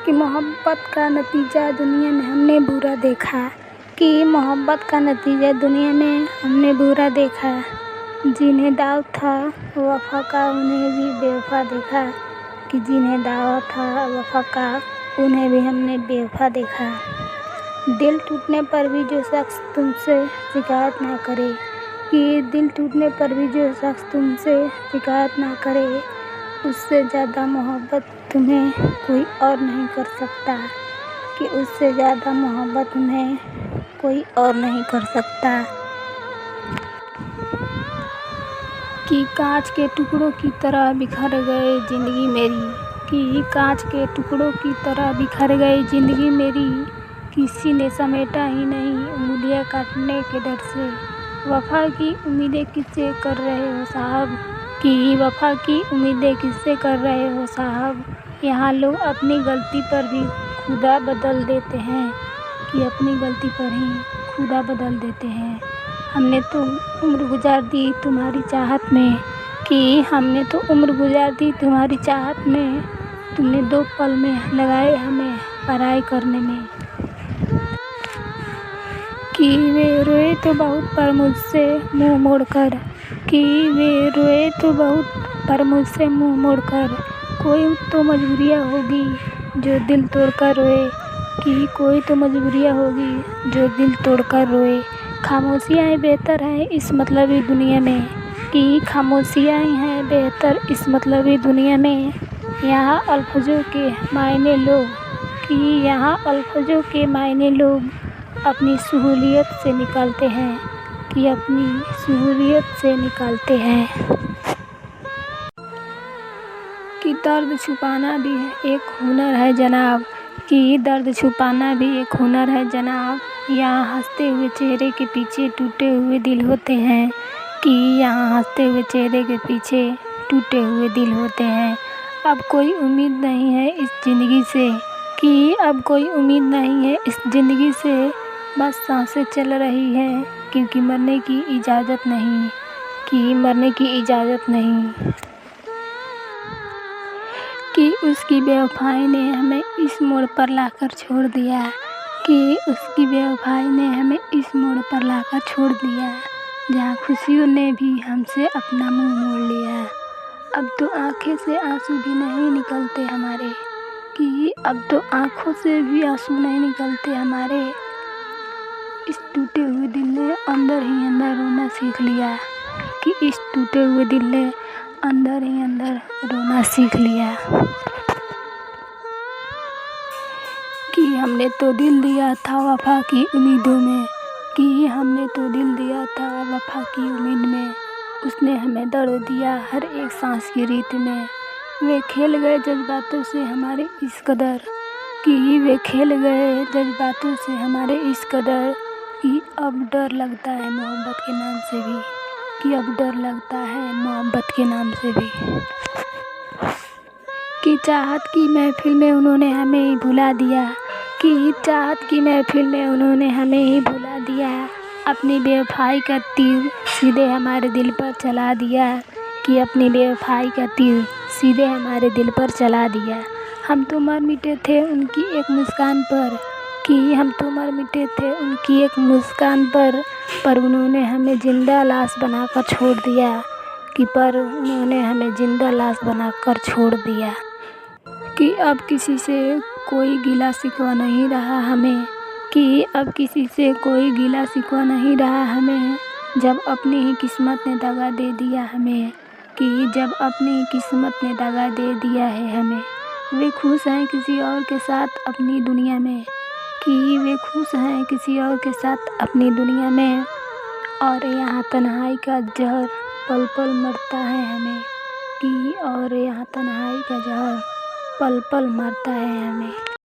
कि मोहब्बत का नतीजा दुनिया में हमने बुरा देखा, कि मोहब्बत का नतीजा दुनिया में हमने बुरा देखा। जिन्हें दाव था वफ़ा का उन्हें भी बेवफ़ा देखा, कि जिन्हें दाव था वफ़ा का उन्हें भी हमने बेवफ़ा देखा। दिल टूटने पर भी जो शख्स तुमसे शिकायत ना करे, कि दिल टूटने पर भी जो शख्स तुमसे शिकायत ना करे, उससे ज़्यादा मोहब्बत तुम्हें कोई और नहीं कर सकता, कि उससे ज़्यादा मोहब्बत तुम्हें कोई और नहीं कर सकता। कि कांच के टुकड़ों की तरह बिखर गए ज़िंदगी मेरी, कि कांच के टुकड़ों की तरह बिखर गई ज़िंदगी मेरी, किसी ने समेटा ही नहीं उंगलियां काटने के डर से। वफ़ा की उम्मीदें किससे कर रहे हो साहब, कि वफ़ा की उम्मीदें किससे कर रहे हो साहब। यहाँ लोग अपनी गलती पर भी खुदा बदल देते हैं, कि अपनी गलती पर ही खुदा बदल देते हैं। हमने तो उम्र गुजार दी तुम्हारी चाहत में, कि हमने तो उम्र गुजार दी तुम्हारी चाहत में, तुमने 2 पल में लगाए हमें पराई करने में। कि वे रोए तो बहुत पर मुझसे मुँह मोड़कर, कि वे रोए तो बहुत पर मुझसे मुँह मोड़कर। कोई तो मजबूरियाँ होगी जो दिल तोड़कर रोए, कि कोई तो मजबूरियाँ होगी जो दिल तोड़कर रोए। खामोशियाँ ही बेहतर हैं इस मतलबी दुनिया में, कि खामोशियाँ ही हैं बेहतर इस मतलबी दुनिया में। यहाँ अल्फाजों के मायने लोग, कि यहाँ अल्फाजों के मायने लोग अपनी सहूलियत से निकालते हैं, कि अपनी सहूलियत से निकालते हैं। कि दर्द छुपाना भी एक हुनर है जनाब, कि दर्द छुपाना भी एक हुनर है जनाब। यहाँ हंसते हुए चेहरे के पीछे टूटे हुए दिल होते हैं, कि यहाँ हंसते हुए चेहरे के पीछे टूटे हुए दिल होते हैं। अब कोई उम्मीद नहीं है इस ज़िंदगी से, कि अब कोई उम्मीद नहीं है इस ज़िंदगी से, बस सांसें चल रही हैं क्योंकि मरने की इजाज़त नहीं, कि मरने की इजाज़त नहीं। कि उसकी बेवफाई ने हमें इस मोड़ पर लाकर छोड़ दिया, कि उसकी बेवफाई ने हमें इस मोड़ पर लाकर छोड़ दिया, जहाँ खुशियों ने भी हमसे अपना मुँह मोड़ लिया। अब तो आँखें से आंसू भी नहीं निकलते हमारे, कि अब तो आँखों से भी आंसू नहीं निकलते हमारे। इस टूटे हुए दिल ने अंदर ही अंदर रोना सीख लिया, कि इस टूटे हुए दिल ने अंदर ही अंदर रोना सीख लिया। कि हमने तो दिल दिया था वफ़ा की उम्मीदों में, कि हमने तो दिल दिया था वफ़ा की उम्मीद में, उसने हमें दर्द दिया हर एक सांस की रीत में। वे खेल गए जज्बातों से हमारे इस कदर, कि वे खेल गए जज्बातों से हमारे इस कदर, कि अब डर लगता है मोहब्बत के नाम से भी, कि अब डर लगता है मोहब्बत के नाम से भी। कि चाहत की महफिल में उन्होंने हमें ही भुला दिया, कि चाहत की महफिल में उन्होंने हमें ही भुला दिया। अपनी बेवफाई का तीर सीधे हमारे दिल पर चला दिया, कि अपनी बेवफाई का तीर सीधे हमारे दिल पर चला दिया। हम तो मर मिटे थे उनकी एक मुस्कान पर, कि हम तो मर मिटे थे उनकी एक मुस्कान पर उन्होंने हमें ज़िंदा लाश बनाकर छोड़ दिया, कि पर उन्होंने हमें ज़िंदा लाश बनाकर छोड़ दिया। कि अब किसी से कोई गिला शिकवा नहीं रहा हमें, कि अब किसी से कोई गिला शिकवा नहीं रहा हमें, जब अपनी ही किस्मत ने दगा दे दिया हमें, कि जब अपनी ही किस्मत ने दगा दे दिया है हमें। वे खुश हैं किसी और के साथ अपनी दुनिया में, कि वे खुश हैं किसी और के साथ अपनी दुनिया में, और यहाँ तन्हाई का जहर पल पल मरता है हमें, कि और यहाँ तन्हाई का जहर पल पल मरता है हमें।